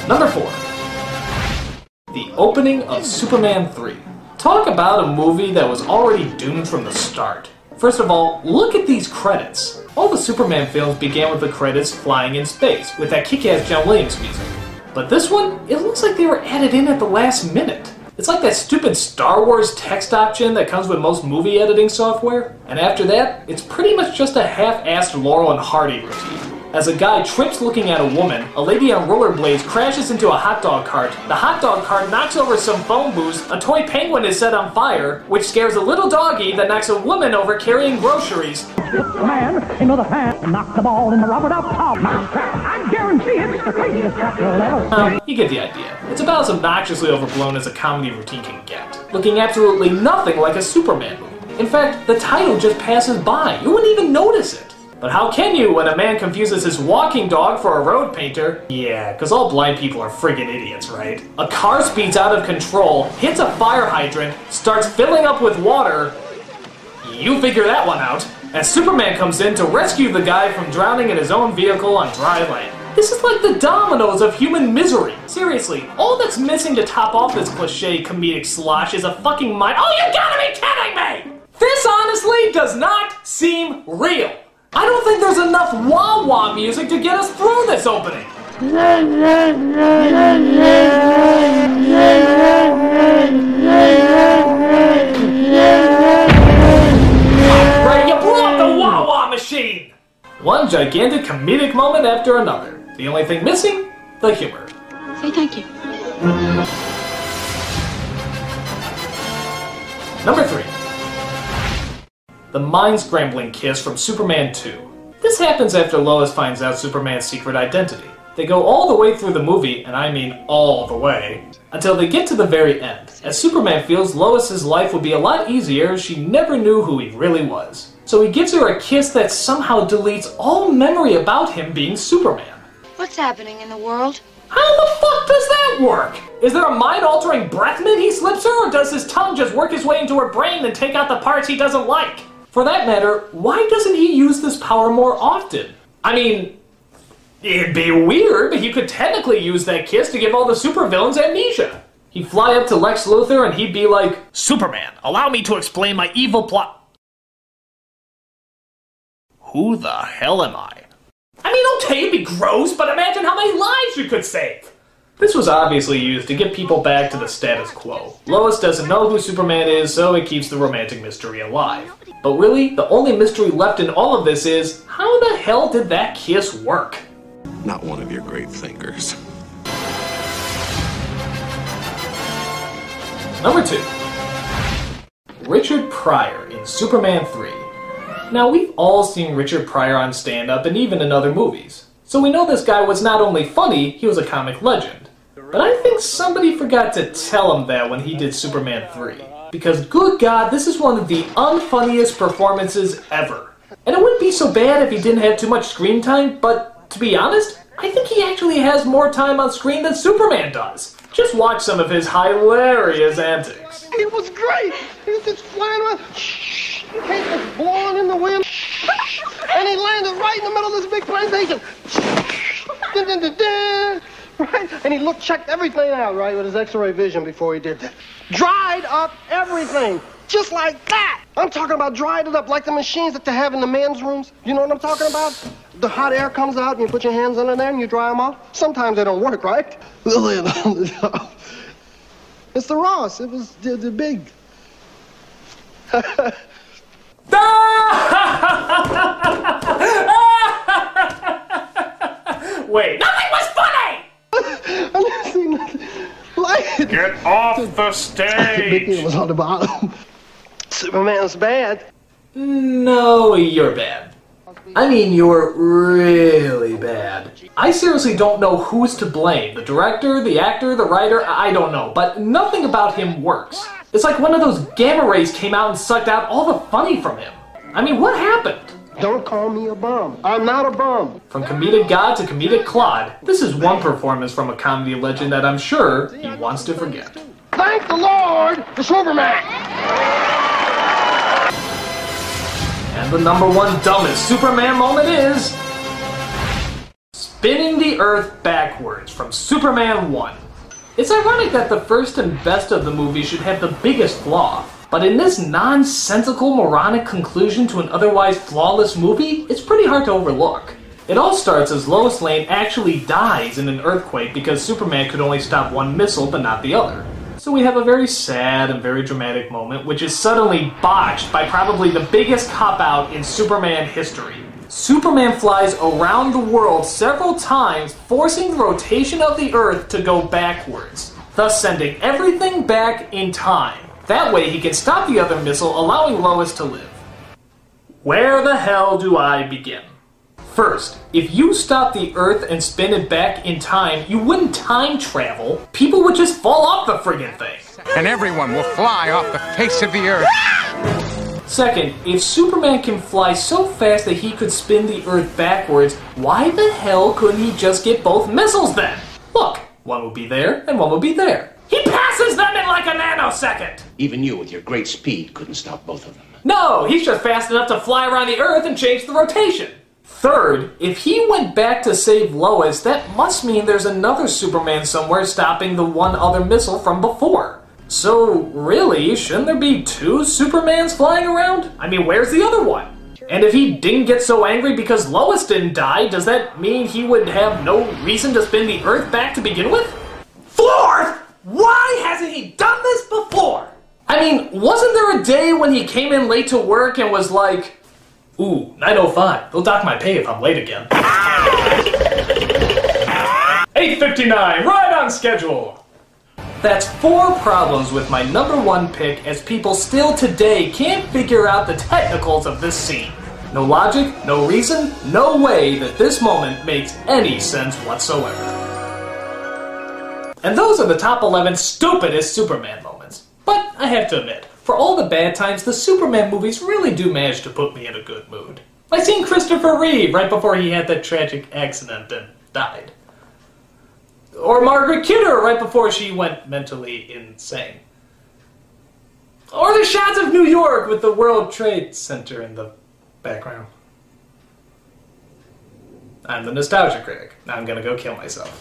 Number 4. The opening of Superman 3. Talk about a movie that was already doomed from the start. First of all, look at these credits. All the Superman films began with the credits flying in space, with that kick-ass John Williams music. But this one, it looks like they were added in at the last minute. It's like that stupid Star Wars text option that comes with most movie editing software. And after that, it's pretty much just a half-assed Laurel and Hardy routine. As a guy trips looking at a woman, a lady on rollerblades crashes into a hot dog cart, the hot dog cart knocks over some phone booths, a toy penguin is set on fire, which scares a little doggy that knocks a woman over carrying groceries. Man into the fan and knock the ball in the rubber duck top. I guarantee it's the craziest chapter ever. You get the idea. It's about as obnoxiously overblown as a comedy routine can get, looking absolutely nothing like a Superman movie. In fact, the title just passes by. You wouldn't even notice it. But how can you when a man confuses his walking dog for a road painter? Yeah, because all blind people are friggin' idiots, right? A car speeds out of control, hits a fire hydrant, starts filling up with water. You figure that one out. As Superman comes in to rescue the guy from drowning in his own vehicle on dry land. This is like the dominoes of human misery. Seriously, all that's missing to top off this cliche comedic slosh is a fucking mind— Oh, you gotta be kidding me! This honestly does not seem real. I don't think there's enough wah-wah music to get us through this opening. Right, you blew up the wah-wah machine! One gigantic comedic moment after another. The only thing missing? The humor. Say thank you. Number 3. The mind-scrambling kiss from Superman 2. This happens after Lois finds out Superman's secret identity. They go all the way through the movie, and I mean all the way, until they get to the very end, as Superman feels Lois's life would be a lot easier if she never knew who he really was. So he gives her a kiss that somehow deletes all memory about him being Superman. What's happening in the world? How the fuck does that work? Is there a mind-altering breath mint he slips her, or does his tongue just work his way into her brain and take out the parts he doesn't like? For that matter, why doesn't he use this power more often? I mean, it'd be weird, but he could technically use that kiss to give all the supervillains amnesia. He'd fly up to Lex Luthor and he'd be like, Superman, allow me to explain my evil plot. Who the hell am I? I mean, okay, it'd be gross, but imagine how many lives you could save. This was obviously used to get people back to the status quo. Lois doesn't know who Superman is, so it keeps the romantic mystery alive. But really, the only mystery left in all of this is, how the hell did that kiss work? Not one of your great thinkers. Number 2. Richard Pryor in Superman 3. Now, we've all seen Richard Pryor on stand-up and even in other movies. So we know this guy was not only funny, he was a comic legend. But I think somebody forgot to tell him that when he did Superman 3. Because good God, this is one of the unfunniest performances ever. And it wouldn't be so bad if he didn't have too much screen time, but to be honest, I think he actually has more time on screen than Superman does. Just watch some of his hilarious antics. It was great! He was just flying around. The cape was blowing in the wind. And he landed right in the middle of this big plantation. Dun, dun, dun, dun. Right? And he checked everything out, right, with his X-ray vision before he did that. Dried up everything. Just like that. I'm talking about dried it up like the machines that they have in the men's rooms. You know what I'm talking about? The hot air comes out and you put your hands under there and you dry them off. Sometimes they don't work, right? It's the Ross. It was the big. Wait, nothing was funny! I never seen nothing like it. Get off the stage! Big deal was on the bottom. Superman's bad. No, you're bad. I mean, you're really bad. I seriously don't know who's to blame. The director, the actor, the writer, I don't know. But nothing about him works. It's like one of those gamma rays came out and sucked out all the funny from him. I mean, what happened? Don't call me a bum. I'm not a bum. From comedic god to comedic clod, this is one performance from a comedy legend that I'm sure he wants to forget. Thank the Lord for Superman! And the #1 dumbest Superman moment is... spinning the Earth backwards from Superman 1. It's ironic that the first and best of the movies should have the biggest flaw, but in this nonsensical, moronic conclusion to an otherwise flawless movie, it's pretty hard to overlook. It all starts as Lois Lane actually dies in an earthquake because Superman could only stop one missile but not the other. So we have a very sad and very dramatic moment, which is suddenly botched by probably the biggest cop-out in Superman history. Superman flies around the world several times, forcing the rotation of the Earth to go backwards, thus sending everything back in time. That way he can stop the other missile, allowing Lois to live. Where the hell do I begin? First, if you stop the Earth and spin it back in time, you wouldn't time travel. People would just fall off the friggin' thing. And everyone will fly off the face of the Earth. Second, if Superman can fly so fast that he could spin the Earth backwards, why the hell couldn't he just get both missiles then? Look, one would be there and one would be there. He passes them in like a nanosecond! Even you, with your great speed, couldn't stop both of them. No, he's just fast enough to fly around the Earth and change the rotation. Third, if he went back to save Lois, that must mean there's another Superman somewhere stopping the one other missile from before. So, really, shouldn't there be two Supermans flying around? I mean, where's the other one? And if he didn't get so angry because Lois didn't die, does that mean he would have no reason to spin the Earth back to begin with? Fourth, why hasn't he done this before? I mean, wasn't there a day when he came in late to work and was like, ooh, 9:05. They'll dock my pay if I'm late again. 8:59, right on schedule. That's 4 problems with my #1 pick, as people still today can't figure out the technicals of this scene. No logic, no reason, no way that this moment makes any sense whatsoever. And those are the top 11 stupidest Superman moments. But I have to admit, for all the bad times, the Superman movies really do manage to put me in a good mood. Like seeing Christopher Reeve right before he had that tragic accident and died. Or Margaret Kidder right before she went mentally insane. Or the shots of New York with the World Trade Center in the background. I'm the nostalgia critic. Now I'm gonna go kill myself.